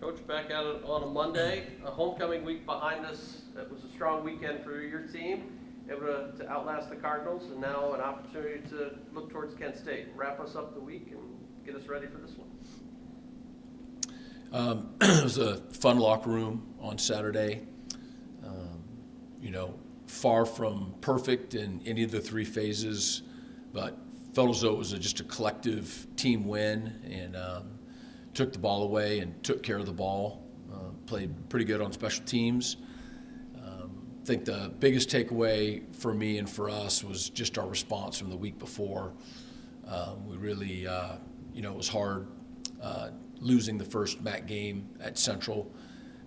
Coach, back at it on a Monday, a homecoming week behind us. It was a strong weekend for your team, able to outlast the Cardinals, and now an opportunity to look towards Kent State. Wrap us up the week and get us ready for this one. It was a fun locker room on Saturday. Far from perfect in any of the three phases, but felt as though it was just a collective team win, and took the ball away and took care of the ball. Played pretty good on special teams. I think the biggest takeaway for me and for us was just our response from the week before. We really, it was hard losing the first MAC game at Central.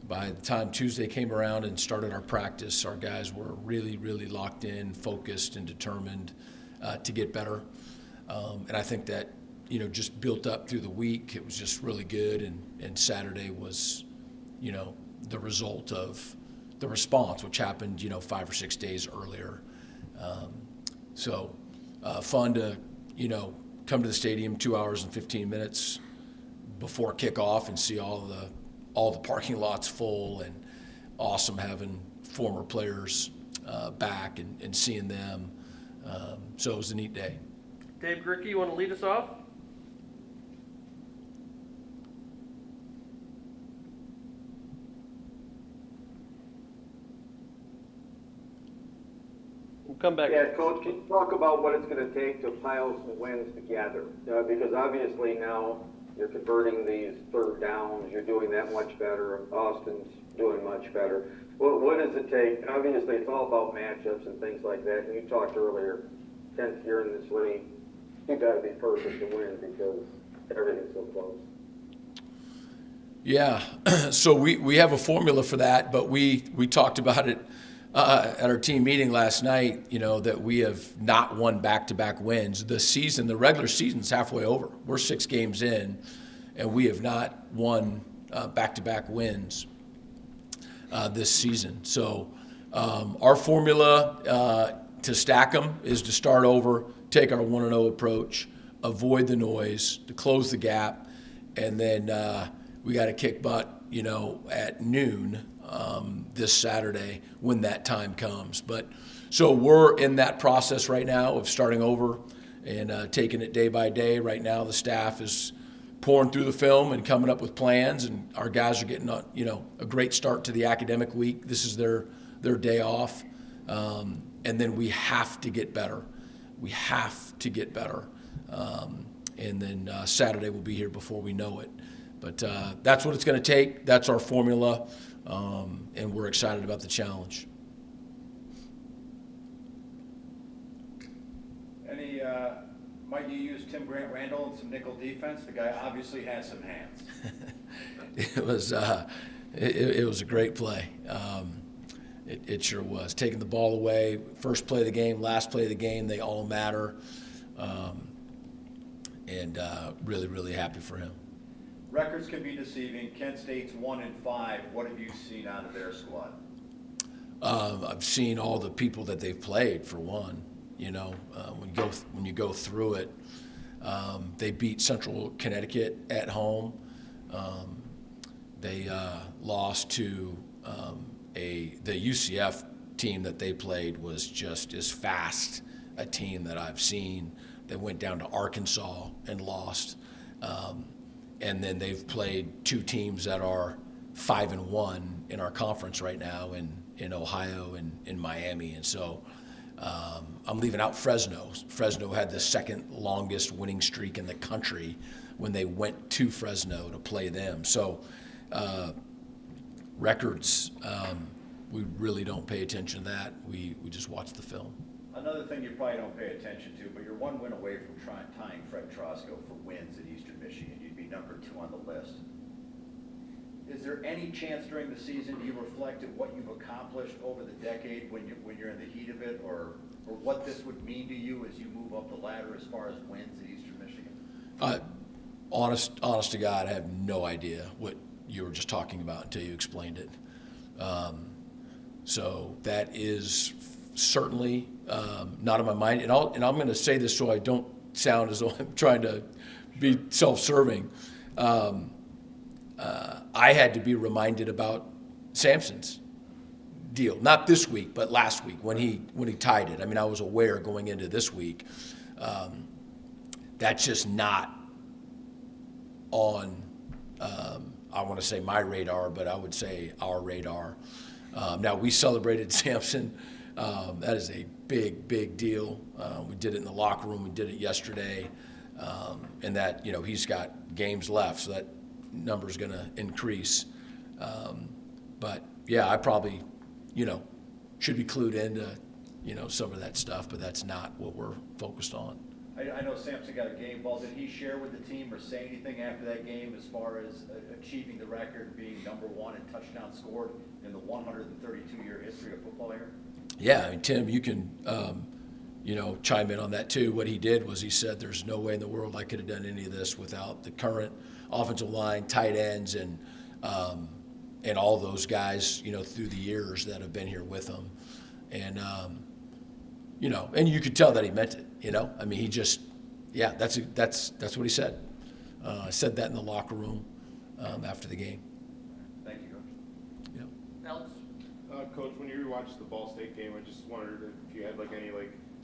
By the time Tuesday came around and started our practice, our guys were really, really locked in, focused, and determined to get better. And I think that, just built up through the week. It was just really good. And Saturday was, the result of the response, which happened, 5 or 6 days earlier. So fun to, come to the stadium 2 hours and 15 minutes before kickoff and see all the parking lots full, and awesome having former players back and seeing them. So it was a neat day. Dave Grickey, you want to lead us off? We'll come back. Yeah, Coach, can you talk about what it's going to take to pile some wins together? Because obviously now you're converting these third downs. You're doing that much better. Austin's doing much better. What does it take? Obviously, it's all about matchups and things like that. And you talked earlier, 10th year in this league, you've got to be perfect to win because everything's so close. Yeah, so we have a formula for that, but we talked about it at our team meeting last night, that we have not won back-to-back wins. The regular season's halfway over. We're 6 games in, and we have not won back-to-back wins this season. So our formula to stack them is to start over, take our 1-0 approach, avoid the noise, to close the gap, and then we got to kick butt, at noon this Saturday when that time comes. But so we're in that process right now of starting over and taking it day by day. Right now, the staff is pouring through the film and coming up with plans, and our guys are getting a great start to the academic week. This is their day off, and then we have to get better. We have to get better, and then Saturday will be here before we know it. But that's what it's going to take. That's our formula, and we're excited about the challenge. Might you use Tim Grant-Randall in some nickel defense? The guy obviously has some hands. It was a great play. It sure was. Taking the ball away, first play of the game, last play of the game, they all matter. And really, really happy for him. Records can be deceiving. Kent State's 1-5. What have you seen out of their squad? I've seen all the people that they've played, for one. When you go through it, they beat Central Connecticut at home. They lost to the UCF team that they played was just as fast a team that I've seen. They went down to Arkansas and lost. And then they've played 2 teams that are 5-1 in our conference right now in Ohio and in Miami. And so I'm leaving out Fresno. Fresno had the second longest winning streak in the country when they went to Fresno to play them. So records, we really don't pay attention to that. We just watch the film. Another thing you probably don't pay attention to, but you're 1 win away from tying Fred Trosco for wins at Eastern Michigan. You'd be number 2 on the list. Is there any chance during the season you reflect at what you've accomplished over the decade when you're in the heat of it, or what this would mean to you as you move up the ladder as far as wins at Eastern Michigan? Honest to God, I have no idea what you were just talking about until you explained it. So that is certainly not on my mind. And I'm going to say this so I don't sound as though I'm trying to be self-serving. I had to be reminded about Sampson's deal, not this week, but last week when he tied it. I mean, I was aware going into this week. That's just not on, I want to say my radar, but I would say our radar. Now, we celebrated Sampson. That is a big, big deal. We did it in the locker room. We did it yesterday. And that, he's got games left, so that number's going to increase. But, yeah, I probably, should be clued into, some of that stuff, but that's not what we're focused on. I know Sampson got a game ball. Did he share with the team or say anything after that game as far as achieving the record, being number one in touchdowns scored in the 132-year history of football here? Yeah, I mean, Tim, you can, chime in on that too. What he did was he said, there's no way in the world I could have done any of this without the current offensive line, tight ends, and all those guys, through the years that have been here with him. And, and you could tell that he meant it, I mean, he just, yeah, that's what he said. I said that in the locker room after the game. Thank you, Coach. Yeah. Alex? Coach, when you rewatched the Ball State game, I just wondered if you had any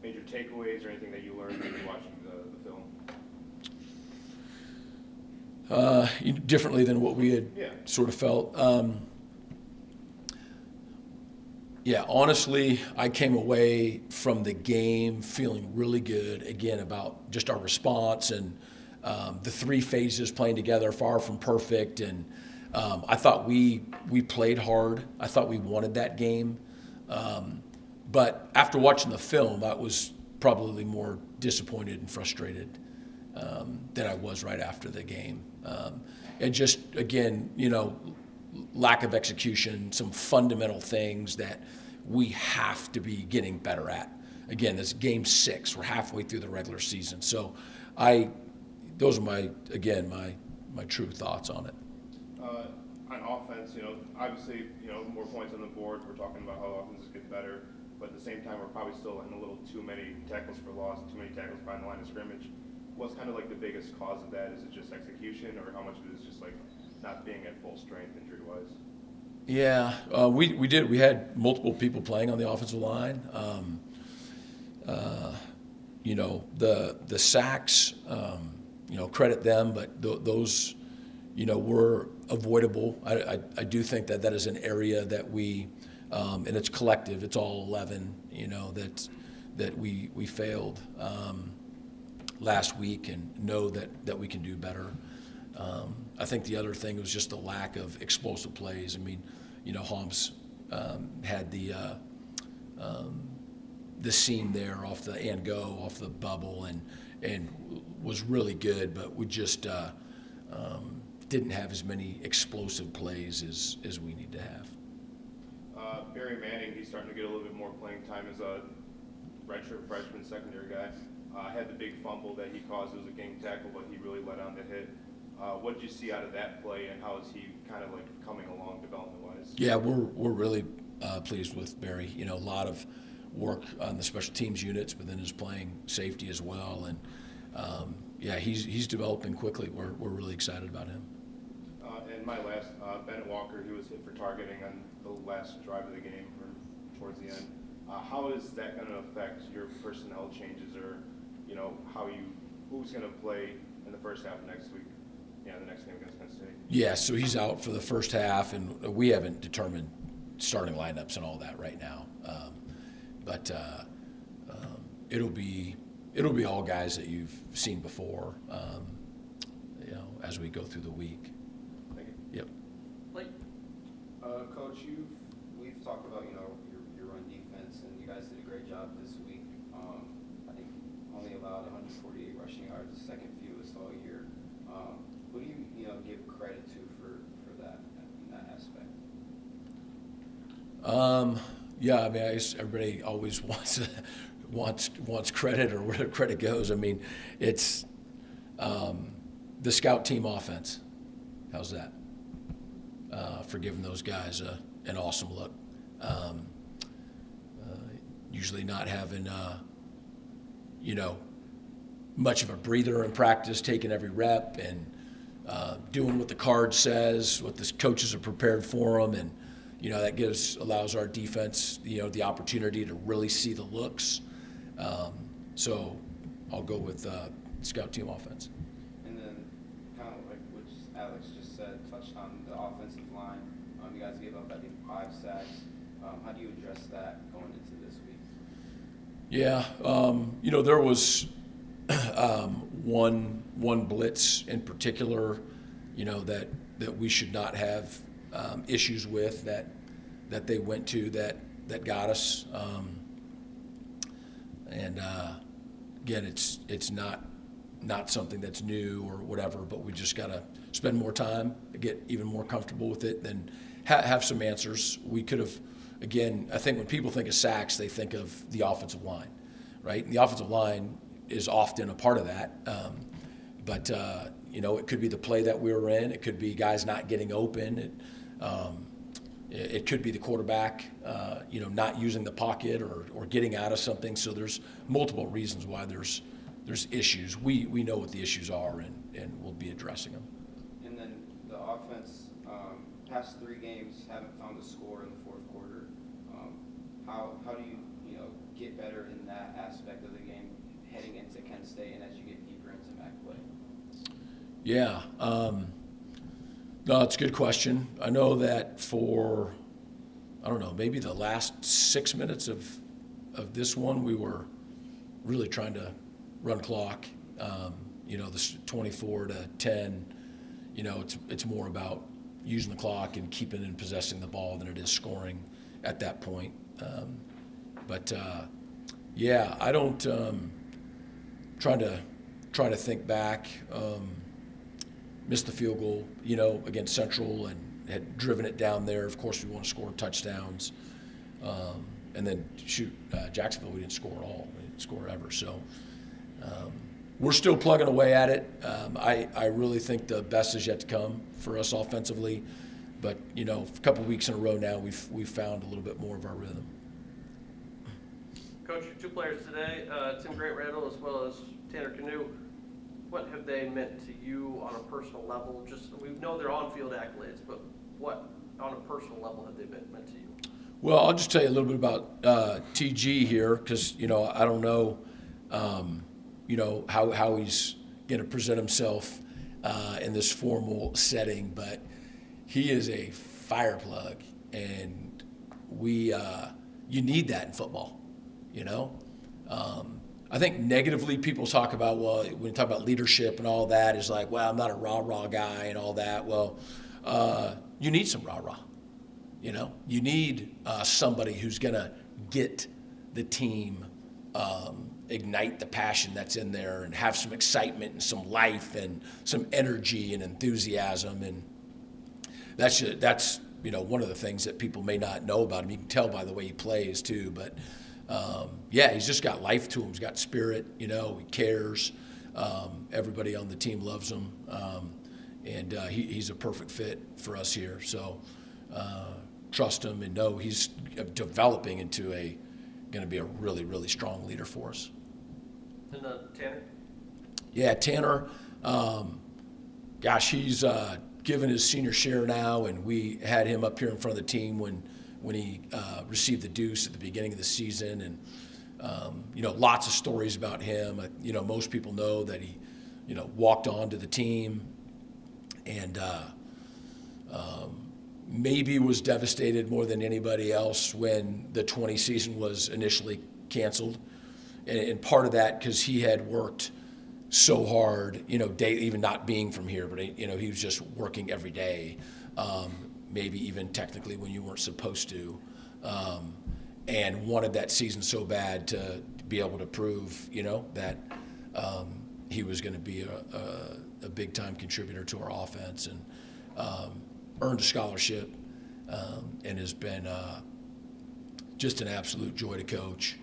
major takeaways or anything that you learned when you watched the film. Differently than what we had sort of felt. Yeah, honestly, I came away from the game feeling really good, again, about just our response and the three phases playing together, far from perfect. And I thought we played hard. I thought we wanted that game. But after watching the film, I was probably more disappointed and frustrated than I was right after the game. And just, again, lack of execution, some fundamental things that we have to be getting better at. Again, this game 6. We're halfway through the regular season. So those are my true thoughts on it. On offense, obviously, more points on the board. We're talking about how offenses get better, but at the same time, we're probably still letting a little too many tackles for loss, too many tackles behind the line of scrimmage. What's kind of the biggest cause of that? Is it just execution, or how much of it is just not being at full strength injury-wise? Yeah, we did. We had multiple people playing on the offensive line. The sacks, credit them, but those, were avoidable. I do think that is an area that we, and it's collective. It's all 11, that we failed last week, and know that we can do better. I think the other thing was just the lack of explosive plays. I mean, Holmes had the seam there off the bubble and was really good, but we just didn't have as many explosive plays as we need to have. Barry Manning, he's starting to get a little bit more playing time as a redshirt freshman secondary guy. Had the big fumble that he caused. It was a game tackle, but he really let on the hit. What did you see out of that play, and how is he kind of coming along development-wise? Yeah, we're really pleased with Barry. A lot of work on the special teams units, but then his playing safety as well. And he's developing quickly. We're really excited about him. And my last, Bennett Walker, he was hit for targeting on the last drive of the game or towards the end. How is that going to affect your personnel changes, or who's going to play in the first half of next week? The next game against Penn State. Yeah, so he's out for the first half, and we haven't determined starting lineups and all that right now. But it'll be all guys that you've seen before, as we go through the week. Thank you. Yep. Blake? Coach, we've talked about your run defense, and you guys did a great job this week. I think only allowed 148 rushing yards, the second fewest all year. Who do you give credit to for that in that aspect? I mean, I guess everybody always wants credit, or where the credit goes. I mean, it's the scout team offense. How's that? For giving those guys an awesome look. Usually not having much of a breather in practice, taking every rep, and doing what the card says, what the coaches are prepared for them, and that allows our defense the opportunity to really see the looks. So I'll go with scout team offense. And then, kind of like what Alex just said, touched on the offensive line. You guys gave up, I think, 5 sacks. How do you address that going into this week? Yeah, there was one blitz in particular, that we should not have issues with that they went to that got us. And again, it's not something that's new or whatever, but we just got to spend more time to get even more comfortable with it and have some answers. We could have, again, I think when people think of sacks, they think of the offensive line, right? And the offensive line is often a part of that. But it could be the play that we were in. It could be guys not getting open. It could be the quarterback, not using the pocket or getting out of something. So there's multiple reasons why there's issues. We know what the issues are, and we'll be addressing them. And then the offense, past 3 games, haven't found a score in the fourth quarter. How do you get better in that aspect of the game heading into Kent State and as you get deeper into MAC play? Yeah. No, it's a good question. I know that for, maybe the last 6 minutes of this one, we were really trying to run clock. This 24-10, it's more about using the clock and keeping and possessing the ball than it is scoring at that point. I don't, trying to think back, missed the field goal, against Central and had driven it down there. Of course, we want to score touchdowns. And then Jacksonville, we didn't score at all. We didn't score ever. So we're still plugging away at it. I really think the best is yet to come for us offensively. But, a couple of weeks in a row now, we've found a little bit more of our rhythm. Coach, your 2 players today, Tim Grant-Randall as well as Tanner Knue, what have they meant to you on a personal level? Just, we know they're on-field accolades, but what, on a personal level, have they meant to you? Well, I'll just tell you a little bit about TG here because, I don't know, how he's going to present himself in this formal setting, but he is a fire plug, and you need that in football. I think negatively people talk about, when you talk about leadership and all that, is like, well, I'm not a rah-rah guy and all that. Well, you need some rah-rah. You need somebody who's going to get the team, ignite the passion that's in there and have some excitement and some life and some energy and enthusiasm. And that's one of the things that people may not know about him. You can tell by the way he plays too, but he's just got life to him. He's got spirit, he cares. Everybody on the team loves him. And he's a perfect fit for us here. So trust him and know he's developing into going to be a really, really strong leader for us. And Tanner? Yeah, Tanner, he's given his senior share now, and we had him up here in front of the team when he received the deuce at the beginning of the season. And, lots of stories about him. Most people know that he, walked onto the team and maybe was devastated more than anybody else when the 20 season was initially canceled. And part of that because he had worked so hard, even not being from here, but, he was just working every day. Maybe even technically when you weren't supposed to, and wanted that season so bad to be able to prove, that he was going to be a big-time contributor to our offense, and earned a scholarship, and has been just an absolute joy to coach.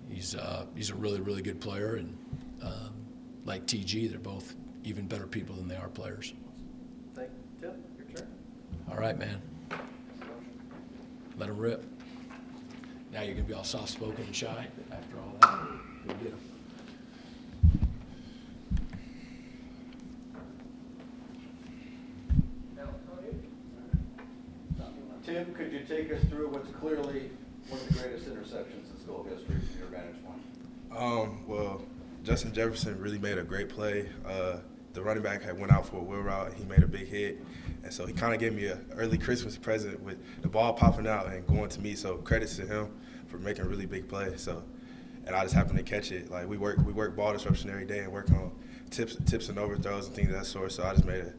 He's a really, really good player, and like TG, they're both even better people than they are players. Thank you, Tim. Your turn. All right, man. Let him rip. Now you're going to be all soft-spoken and shy after all that. Good deal. Tim, could you take us through what's clearly one of the greatest interceptions in school history from your vantage point? Well, Justin Jefferson really made a great play. The running back had went out for a wheel route, and he made a big hit. And so he kind of gave me an early Christmas present with the ball popping out and going to me. So credits to him for making a really big play. So, and I just happened to catch it. Like we work ball disruption every day and work on tips and overthrows and things of that sort. So I just made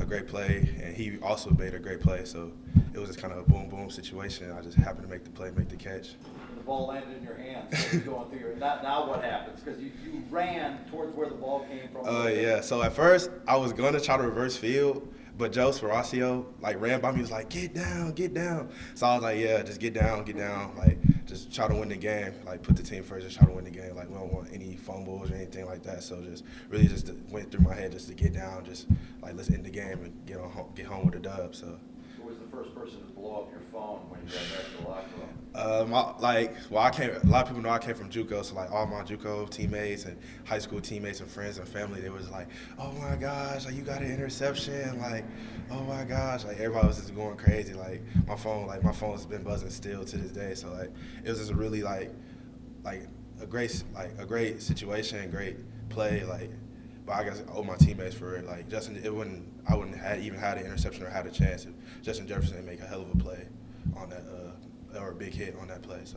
a great play, and he also made a great play. So it was just kind of a boom situation. I just happened to make the play, make the catch. The ball landed in your hands, so it's going through your. Now what happens? Because you ran towards where the ball came from. Yeah. So at first I was gonna try to reverse field, but Joe Sparaccio ran by me. Was like, get down. So I was like, yeah, just get down. Like, just try to win the game. Like, put the team first, just try to win the game. Like, we don't want any fumbles or anything like that. So just really just went through my head just to get down. Just like, let's end the game and get home with a dub. So. Who was the first person to blow up your phone when you got back to the locker room? A lot of people know I came from JUCO, so like all my JUCO teammates and high school teammates and friends and family, they was like, oh my gosh, like you got an interception, like, oh my gosh, like everybody was just going crazy. Like my phone's been buzzing still to this day. So like it was just a really like a great situation, great play, like. But I guess I owe my teammates for it. Like Justin, I wouldn't have even had an interception or had a chance if Justin Jefferson didn't make a hell of a play on that or a big hit on that play. So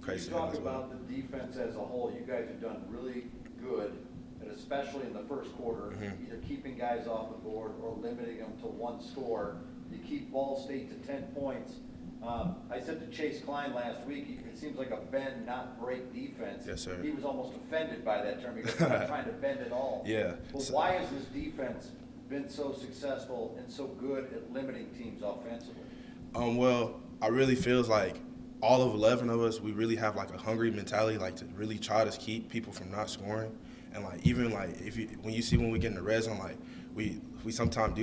crazy. You talk about the defense as a whole. You guys have done really good, and especially in the first quarter, either keeping guys off the board or limiting them to one score. You keep Ball State to 10 points. I said to Chase Klein last week, it seems like a bend, not break defense. Yes, sir. He was almost offended by that term because we're not trying to bend at all. Yeah. But why has this defense been so successful and so good at limiting teams offensively? Well, I really feels like all of 11 of us, we really have like a hungry mentality, like to really try to keep people from not scoring. And like even like when we get in the red zone, like we sometimes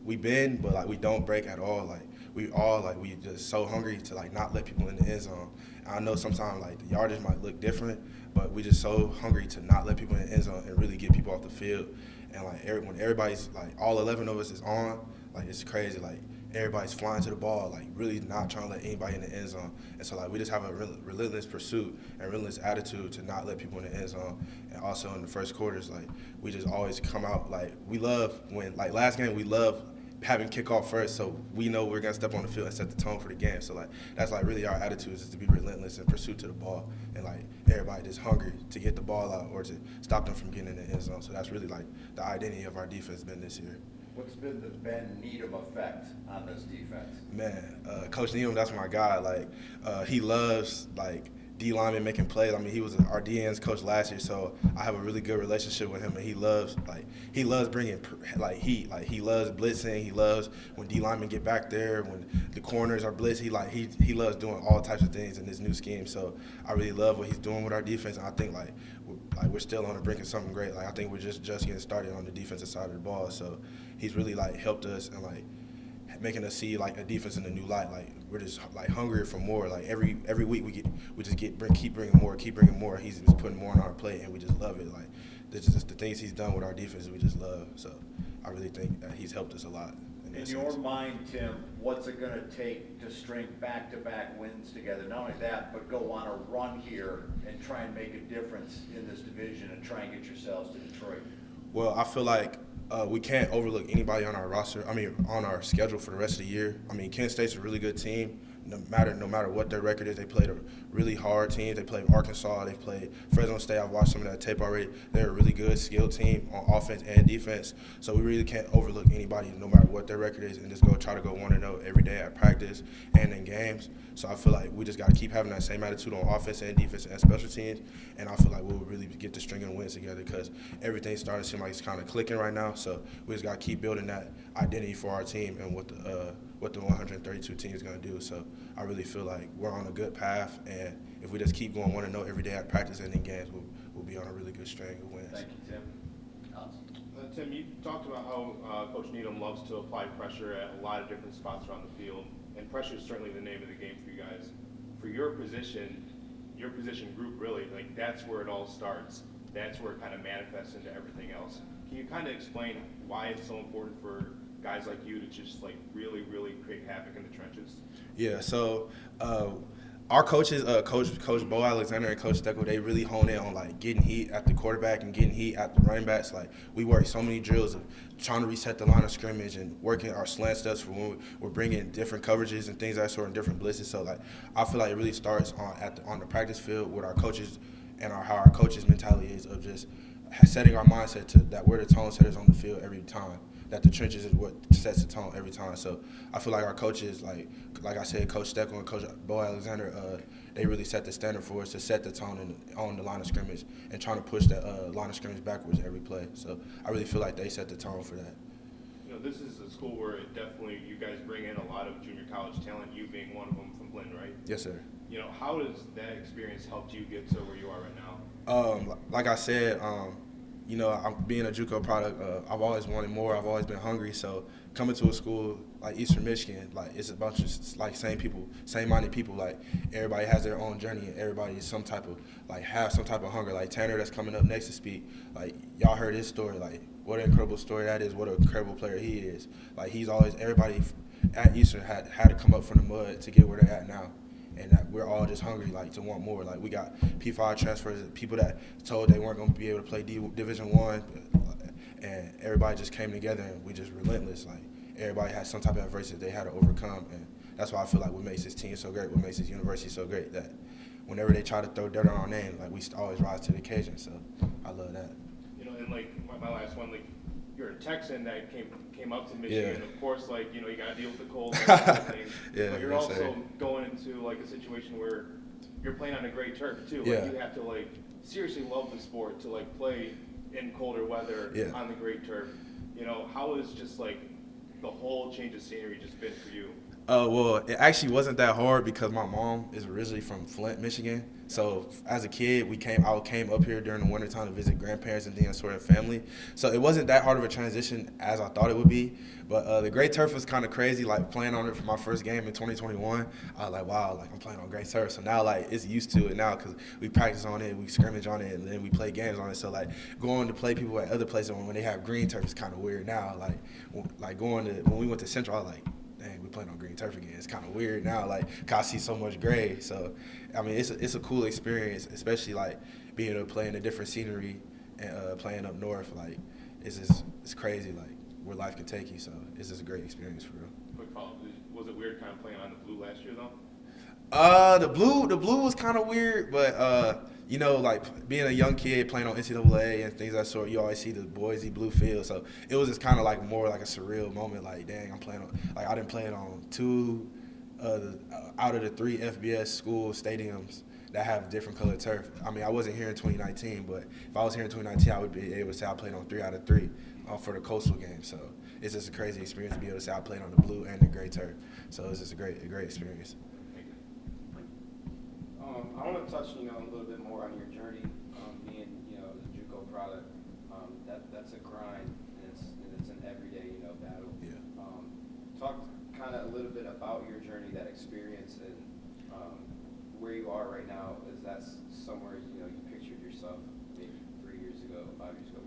we bend, but like we don't break at all. Like we just so hungry to like not let people in the end zone. And I know sometimes like the yardage might look different, but we just so hungry to not let people in the end zone and really get people off the field. And like when everybody's like all 11 of us is on, like it's crazy. Like everybody's flying to the ball, like really not trying to let anybody in the end zone. And so like we just have a relentless pursuit and relentless attitude to not let people in the end zone. And also in the first quarters, like we just always come out like we love when like last game we love having kickoff first, so we know we're gonna step on the field and set the tone for the game. So like that's like really our attitude is to be relentless in pursuit to the ball, and like everybody just hungry to get the ball out or to stop them from getting in the end zone. So that's really like the identity of our defense been this year. What's been the Ben Needham effect on this defense? Man, Coach Needham, that's my guy. Like he loves like D lineman making plays. I mean, he was our DN's coach last year, so I have a really good relationship with him, and he loves bringing heat. Like he loves blitzing. He loves when D linemen get back there, when the corners are blitz. He loves doing all types of things in this new scheme. So I really love what he's doing with our defense, and I think we're still on the brink of something great. Like I think we're just getting started on the defensive side of the ball. So he's really like helped us and like making us see like a defense in a new light. Like we're just like hungrier for more. Like every week keep bringing more. He's just putting more on our plate, and we just love it. Like this is just the things he's done with our defense we just love. So I really think that he's helped us a lot. In your mind, Tim, what's it going to take to string back-to-back wins together? Not only that, but go on a run here and try and make a difference in this division and try and get yourselves to Detroit? Well, I feel like we can't overlook anybody on our roster. I mean, on our schedule for the rest of the year. I mean, Kent State's a really good team. No matter what their record is, they played a really hard team. They played Arkansas. They played Fresno State. I've watched some of that tape already. They're a really good, skilled team on offense and defense. So we really can't overlook anybody, no matter what their record is, and just try to go 1-0 every day at practice and in games. So I feel like we just got to keep having that same attitude on offense and defense and special teams. And I feel like we'll really get the string of wins together because everything's starting to seem like it's kind of clicking right now. So we just got to keep building that identity for our team and what the 132 team is going to do. So I really feel like we're on a good path, and if we just keep going 1-0 every day at practice and in games, we'll be on a really good string of wins. Thank you, Tim. Tim, you talked about how Coach Needham loves to apply pressure at a lot of different spots around the field, and pressure is certainly the name of the game for you guys. For your position group, really, like that's where it all starts. That's where it kind of manifests into everything else. Can you kind of explain why it's so important for guys like you to just like really create havoc in the trenches? Yeah, so our coaches, Coach Bo Alexander and Coach Steckel, they really hone in on like getting heat at the quarterback and getting heat at the running backs. Like we work so many drills of trying to reset the line of scrimmage and working our slant steps for when we're bringing different coverages and things like that sort and different blitzes. So like I feel like it really starts on the practice field with our coaches and how our coaches' mentality is of just setting our mindset to that we're the tone setters on the field every time. That the trenches is what sets the tone every time. So I feel like our coaches, like I said, Coach Steckel and Coach Bo Alexander, they really set the standard for us to set the tone on the line of scrimmage and trying to push that line of scrimmage backwards every play. So I really feel like they set the tone for that. You know, this is a school where it definitely you guys bring in a lot of junior college talent, you being one of them from Blinn, right? Yes, sir. You know, how does that experience helped you get to where you are right now? Like I said, you know, I'm being a JUCO product. I've always wanted more. I've always been hungry. So coming to a school like Eastern Michigan, like it's a bunch of like same people, same-minded people. Like everybody has their own journey, and everybody is some type of like have some type of hunger. Like Tanner, that's coming up next to speak. Like y'all heard his story. Like what an incredible story that is. What an incredible player he is. Like he's always everybody at Eastern had to come up from the mud to get where they're at now. And that we're all just hungry, like, to want more. Like, we got P5 transfers, people that told they weren't going to be able to play Division I, and everybody just came together, and we just relentless. Like, everybody had some type of adversity they had to overcome, and that's why I feel like what makes this team so great, what makes this university so great, that whenever they try to throw dirt on our name, like, we always rise to the occasion. So I love that. You know, and like my last one, like you're a Texan that came up to Michigan. Yeah. Of course, like, you know, you got to deal with the cold and everything. Yeah, but you're yes, also sir. going into like a situation where you're playing on a great turf too. Yeah. Like, you have to like seriously love the sport to like play in colder weather Yeah. on the great turf. You know, how is just like the whole change of scenery just been for you? Well, it actually wasn't that hard because my mom is originally from Flint, Michigan. So as a kid, I came up here during the wintertime to visit grandparents and things sort of family. So it wasn't that hard of a transition as I thought it would be. But the great turf was kind of crazy. Like playing on it for my first game in 2021, I was like, wow, like I'm playing on great turf. So now like it's used to it now because we practice on it, we scrimmage on it, and then we play games on it. So like going to play people at other places when they have green turf is kind of weird now. Like going to when we went to Central, I was like, dang, we playing on green turf again. It's kind of weird now, like, 'cause I see so much gray. So, I mean, it's a cool experience, especially, like, being able to play in a different scenery and playing up north. Like, it's crazy, like, where life can take you. So, it's just a great experience, for real. Quick follow-up. Was it weird kind of playing on the blue last year though? The blue was kind of weird, but you know, like being a young kid playing on NCAA and things of that sort, you always see the Boise blue field. So it was just kind of like more like a surreal moment. Like, dang, I'm playing on. Like I didn't play it on two out of the 3 FBS school stadiums that have different colored turf. I mean, I wasn't here in 2019, but if I was here in 2019, I would be able to say I played on 3 out of 3 for the coastal game. So it's just a crazy experience to be able to say I played on the blue and the gray turf. So it's just a great experience. I want to touch, a little bit more on your journey, being, the JUCO product. That's a grind, and it's an everyday, battle. Yeah. Talk kind of a little bit about your journey, that experience, and where you are right now. Is that somewhere, you pictured yourself maybe 3 years ago, 5 years ago,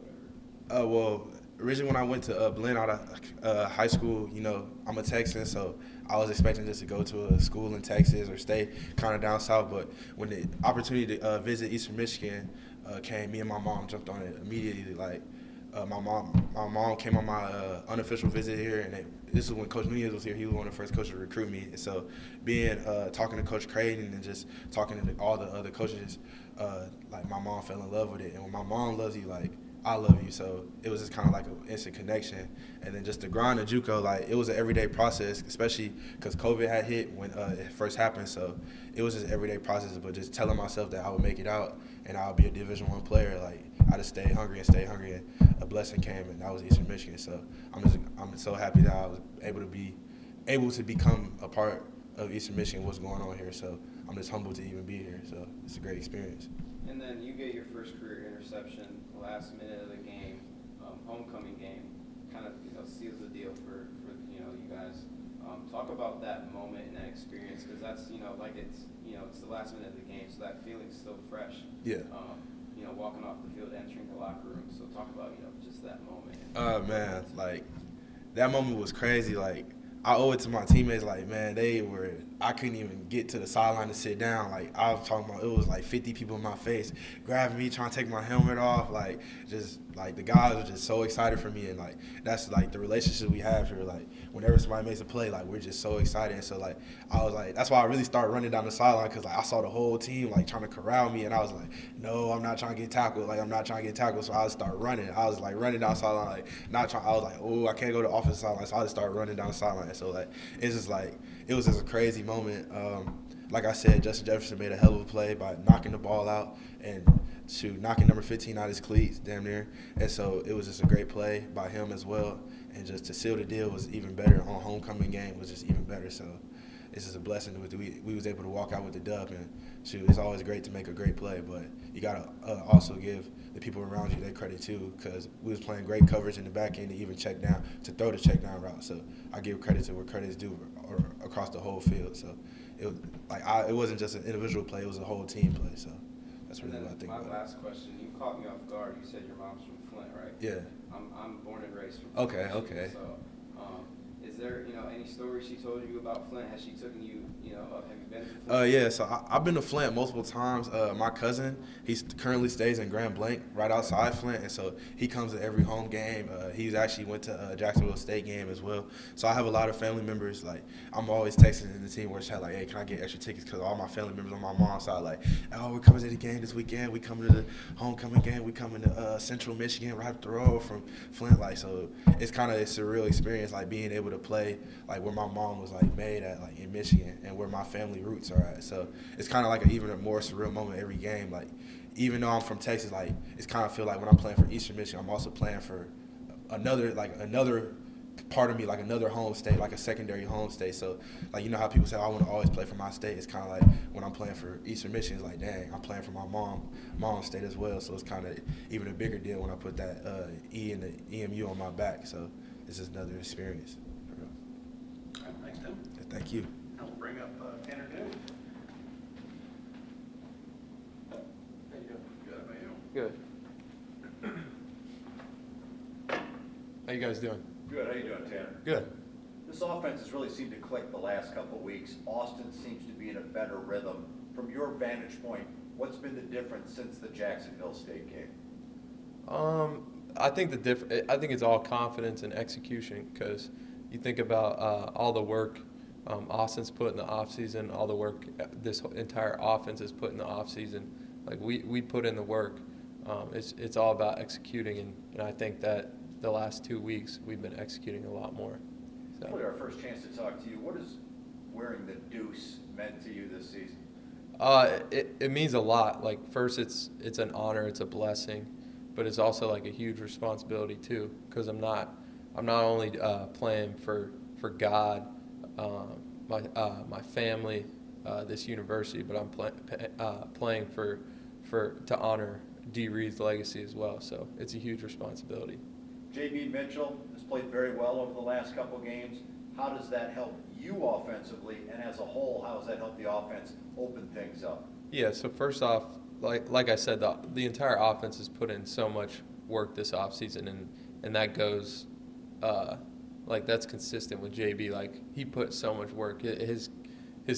whatever? Well, originally when I went to Blinn out of high school, I'm a Texan, so I was expecting just to go to a school in Texas or stay kind of down south. But when the opportunity to visit Eastern Michigan came, me and my mom jumped on it immediately. Like my mom came on my unofficial visit here, and this is when Coach Knue was here. He was one of the first coaches to recruit me. And so talking to Coach Creighton and just talking to all the other coaches, like my mom fell in love with it. And when my mom loves you, like, I love you. So it was just kind of like an instant connection. And then just the grind of JUCO, like, it was an everyday process, especially because COVID had hit when it first happened. So it was just everyday process, but just telling myself that I would make it out and I would be a Division I player. Like, I just stayed hungry, and a blessing came, and that was Eastern Michigan. So I'm so happy that I was able to become a part of Eastern Michigan, what's going on here. So I'm just humbled to even be here. So it's a great experience. And then you get your first career interception last minute of the game, homecoming game, kind of seals the deal for you guys. Talk about that moment and that experience, because that's it's the last minute of the game, so that feeling's still fresh. Yeah. Walking off the field, entering the locker room. So talk about just that moment. Man, like that moment was crazy. Like I owe it to my teammates. Like, man, I couldn't even get to the sideline to sit down. Like, I was talking about, it was like 50 people in my face grabbing me, trying to take my helmet off. Like, just like the guys were just so excited for me, and like that's like the relationship we have here. Like, whenever somebody makes a play, like we're just so excited. And so like I was like, that's why I really started running down the sideline, because like I saw the whole team like trying to corral me, and I was like, no, I'm not trying to get tackled. Like, I'm not trying to get tackled. So I would start running. I was like running down the sideline, like not trying. I was like, oh, I can't go to offensive sideline. So I just started running down the sideline. So like it's just like it was just a crazy moment. Like I said, Justin Jefferson made a hell of a play by knocking the ball out and knocking number 15 out his cleats, damn near. And so it was just a great play by him as well. And just to seal the deal was even better. On homecoming game was just even better. So it's just a blessing that we was able to walk out with the dub. And it's always great to make a great play, but you gotta also give the people around you their credit too, because we was playing great coverage in the back end to even check down, to throw the check down route. So I give credit to where credit is due, or across the whole field. So it wasn't just an individual play; it was a whole team play. So that's really what I think my about last question, you caught me off guard. You said your mom's from Flint, right? Yeah. I'm born and raised from Flint. Okay, okay. So, is there, any stories she told you about Flint? Has she taken you, have you been to Flint? Yeah, so I've been to Flint multiple times. My cousin, he currently stays in Grand Blanc, right outside Flint, and so he comes to every home game. He's actually went to Jacksonville State game as well. So I have a lot of family members. Like, I'm always texting the team where chat like, hey, can I get extra tickets? Because all my family members on my mom's side, like, oh, we're coming to the game this weekend. We coming to the homecoming game. We coming to Central Michigan, right up the road from Flint. Like, so it's kind of a surreal experience, like being able to play like where my mom was like made at, like in Michigan, and where my family roots are at. So it's kind of like even a more surreal moment every game. Like, even though I'm from Texas, like it's kind of feel like when I'm playing for Eastern Michigan, I'm also playing for another part of me, like another home state, like a secondary home state. So like, you know how people say, oh, I want to always play for my state. It's kind of like when I'm playing for Eastern Michigan, it's like, dang, I'm playing for my mom's state as well. So it's kind of even a bigger deal when I put that E in the EMU on my back. So it's just another experience. All right, thanks, Tim. Thank you. Now we'll bring up Tanner Knue. How you doing? Good, how about you? Good. How you guys doing? Good, how you doing, Tanner? Good. This offense has really seemed to click the last couple of weeks. Austin seems to be in a better rhythm. From your vantage point, what's been the difference since the Jacksonville State game? I think it's all confidence and execution, because you think about all the work Austin's put in the offseason, all the work this entire offense has put in the offseason. Like, we put in the work. It's all about executing, and I think that the last 2 weeks we've been executing a lot more. So. Probably our first chance to talk to you. What has wearing the deuce meant to you this season? It means a lot. Like, first, it's an honor, it's a blessing, but it's also like a huge responsibility too, because I'm not only playing for God, my family, this university, but I'm playing to honor D. Reed's legacy as well. So it's a huge responsibility. J.B. Mitchell has played very well over the last couple games. How does that help you offensively, and as a whole, how does that help the offense open things up? Yeah, so first off, like I said, the entire offense has put in so much work this offseason, and that goes, that's consistent with JB. Like, he put so much work. His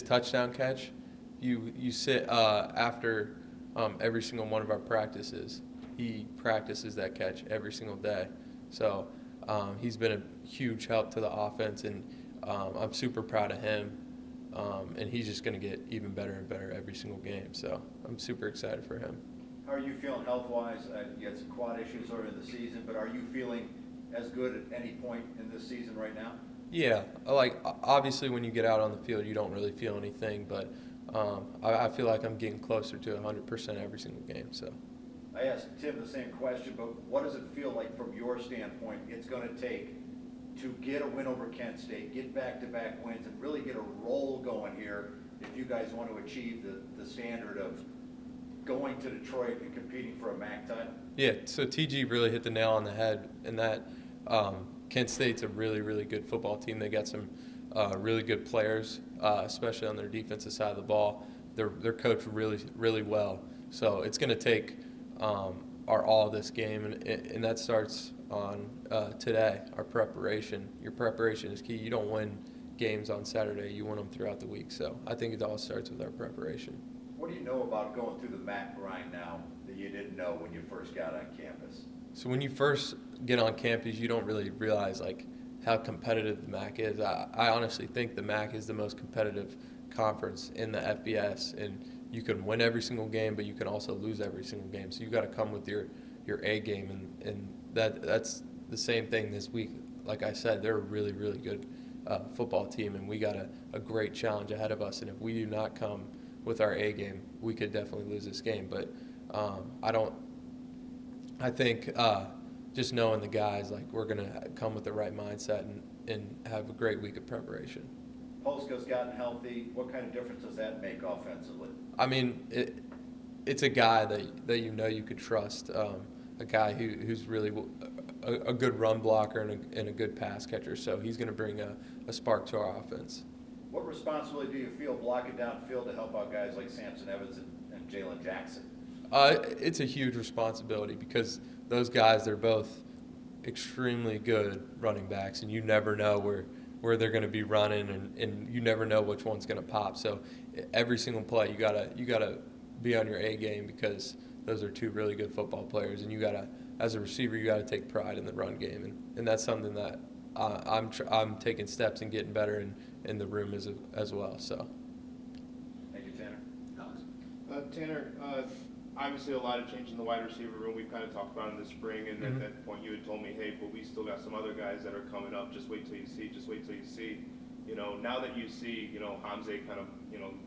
touchdown catch, you sit after every single one of our practices. He practices that catch every single day. So he's been a huge help to the offense, and I'm super proud of him. And he's just going to get even better and better every single game. So I'm super excited for him. How are you feeling health-wise? You had some quad issues earlier in the season, but are you feeling as good at any point in this season right now? Yeah, like, obviously when you get out on the field, you don't really feel anything, but I feel like I'm getting closer to 100% every single game. So. I asked Tim the same question, but what does it feel like from your standpoint it's going to take to get a win over Kent State, get back-to-back wins, and really get a roll going here if you guys want to achieve the standard of going to Detroit and competing for a MAC title? Yeah, so TG really hit the nail on the head in that Kent State's a really, really good football team. They got some really good players, especially on their defensive side of the ball. They're coached really, really well. So it's going to take our all this game, and that starts on today, our preparation. Your preparation is key. You don't win games on Saturday, you win them throughout the week. So I think it all starts with our preparation. What do you know about going through the MAC grind now that you didn't know when you first got on campus? So when you first get on campus, you don't really realize like how competitive the MAC is. I honestly think the MAC is the most competitive conference in the FBS, and you can win every single game, but you can also lose every single game. So you got to come with your A game, and that's the same thing this week. Like I said, they're a really, really good football team, and we got a great challenge ahead of us. And if we do not come with our A game, we could definitely lose this game. But I think just knowing the guys, like we're going to come with the right mindset and have a great week of preparation. Polsko's gotten healthy. What kind of difference does that make offensively? I mean, it's a guy that you could trust, a guy who's really a good run blocker and a good pass catcher. So he's going to bring a spark to our offense. What responsibility do you feel blocking downfield to help out guys like Samson Evans and Jalen Jackson? It's a huge responsibility because those guys, they're both extremely good running backs, and you never know where they're going to be running, and you never know which one's going to pop. So every single play, you gotta be on your A game because those are two really good football players, and as a receiver, you gotta take pride in the run game, and that's something that I'm taking steps and getting better in the room as well. So. Thank you, Tanner. Tanner, obviously a lot of change in the wide receiver room. We've kind of talked about in the spring, and at that point you had told me, hey, but we still got some other guys that are coming up. Just wait till you see. Just wait till you see. Now that you see, Hamza kind of,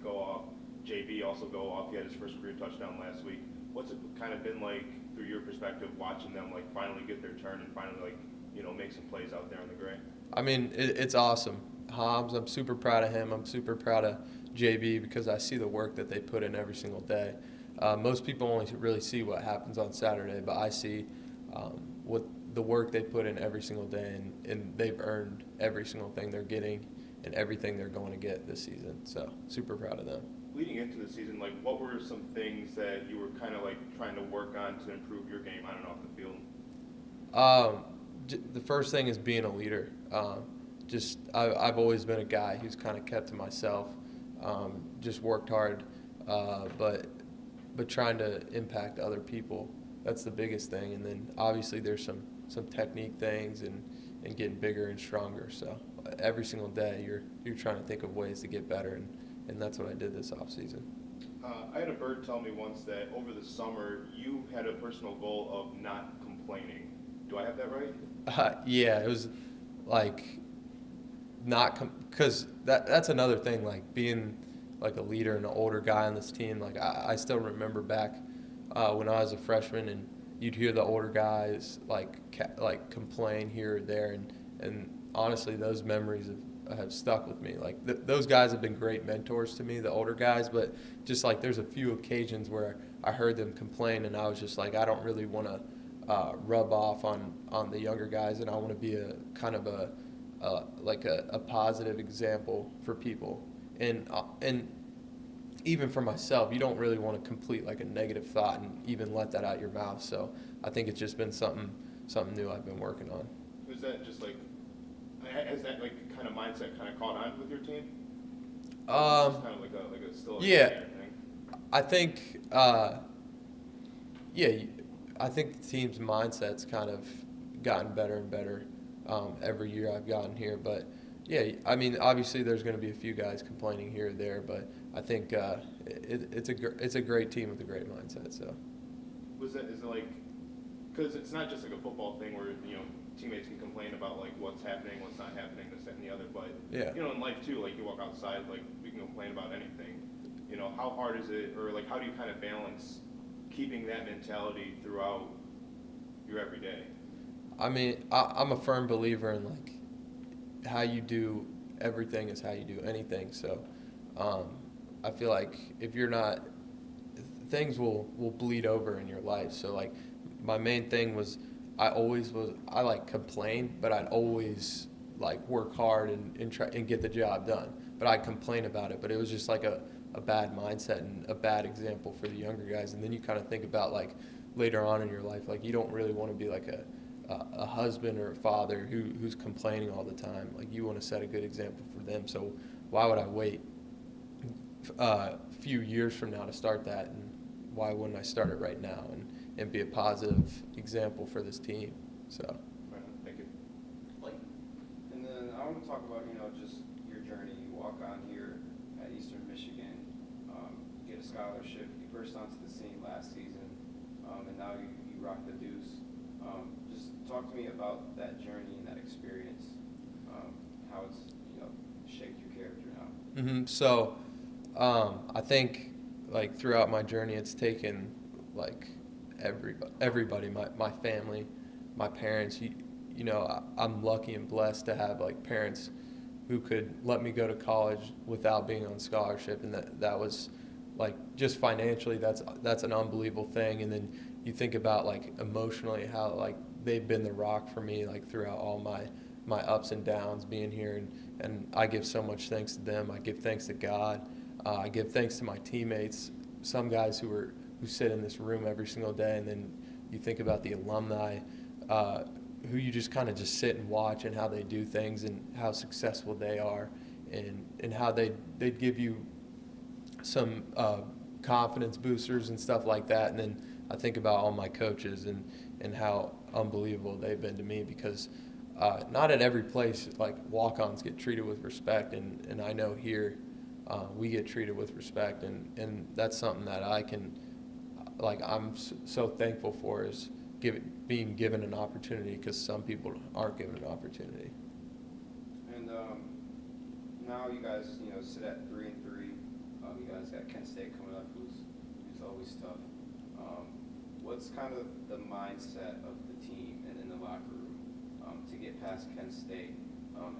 go off, JB also go off. He had his first career touchdown last week. What's it kind of been like through your perspective, watching them like finally get their turn and finally make some plays out there in the gray? I mean, it's awesome. Hobbs, I'm super proud of him. I'm super proud of JB because I see the work that they put in every single day. Most people only really see what happens on Saturday, but I see what the work they put in every single day, and they've earned every single thing they're getting and everything they're going to get this season. So super proud of them. Leading into the season, what were some things that you were kind of trying to work on to improve your game on and off the field? The first thing is being a leader. I've always been a guy who's kind of kept to myself, just worked hard, but trying to impact other people. That's the biggest thing. And then obviously there's some technique things and getting bigger and stronger. So every single day you're trying to think of ways to get better, and that's what I did this offseason. I had a bird tell me once that over the summer you had a personal goal of not complaining. Do I have that right? Yeah, it was because that's another thing, being like a leader and an older guy on this team. I still remember back when I was a freshman, and you'd hear the older guys complain here or there, and honestly, those memories have stuck with me. Those guys have been great mentors to me, the older guys, but just there's a few occasions where I heard them complain, and I was just I don't really want to rub off on the younger guys, and I want to be a kind of a positive example for people, and even for myself, you don't really want to complete a negative thought and even let that out your mouth. So I think it's just been something new I've been working on. Is that just has that kind of mindset kind of caught on with your team? It's kind of still a yeah, thing? I think I think the team's mindset's kind of gotten better and better every year I've gotten here. But yeah, I mean, obviously there's going to be a few guys complaining here or there, but I think it's a great team with a great mindset. So is it because it's not just a football thing where teammates can complain about what's happening, what's not happening, this, that, and the other, but yeah, in life too, you walk outside, we can complain about anything. How hard is it, or how do you kind of balance keeping that mentality throughout your everyday? I mean, I'm a firm believer in how you do everything is how you do anything. So I feel like if you're not, things will bleed over in your life. So my main thing was I complain, but I'd always work hard and try and get the job done. But I'd complain about it, but it was just a bad mindset and a bad example for the younger guys. And then you kind of think about later on in your life, you don't really want to be a husband or a father who's complaining all the time. Like, you want to set a good example for them. So why would I wait a few years from now to start that? And why wouldn't I start it right now and be a positive example for this team? So. Right, thank you. And then I want to talk about, just your journey. You walk on here at Eastern Michigan, you get a scholarship, you burst onto the scene last season, and now you rock the deuce. Just talk to me about that journey and that experience, how it's, shaped your character now. Mm-hmm. So I think, like, throughout my journey, it's taken, like, everybody, my family, my parents. I'm lucky and blessed to have, like, parents who could let me go to college without being on scholarship, and that was, like, just financially, that's an unbelievable thing. And then you think about, like, emotionally, how, like, they've been the rock for me, like, throughout all my ups and downs being here, and I give so much thanks to them. I give thanks to God. I give thanks to my teammates, some guys who sit in this room every single day, and then you think about the alumni who you just kind of just sit and watch, and how they do things and how successful they are, and how they'd give you some confidence boosters and stuff like that. And then I think about all my coaches and how unbelievable they've been to me, because not at every place, like, walk-ons get treated with respect, and I know here we get treated with respect, and that's something that I can, like, I'm so thankful for, is being given an opportunity, because some people aren't given an opportunity. And now you guys, sit at 3-3. You guys got Kent State coming up, who's always tough. What's kind of the mindset of the team and in the locker room to get past Kent State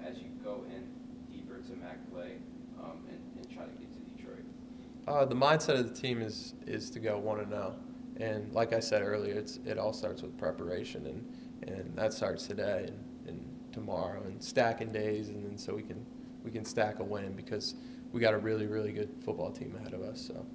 as you go in deeper to MAC play and try to get to Detroit? The mindset of the team is to go 1-0, and like I said earlier, it all starts with preparation, and that starts today and tomorrow, and stacking days, and then so we can stack a win, because we got a really, really good football team ahead of us. So.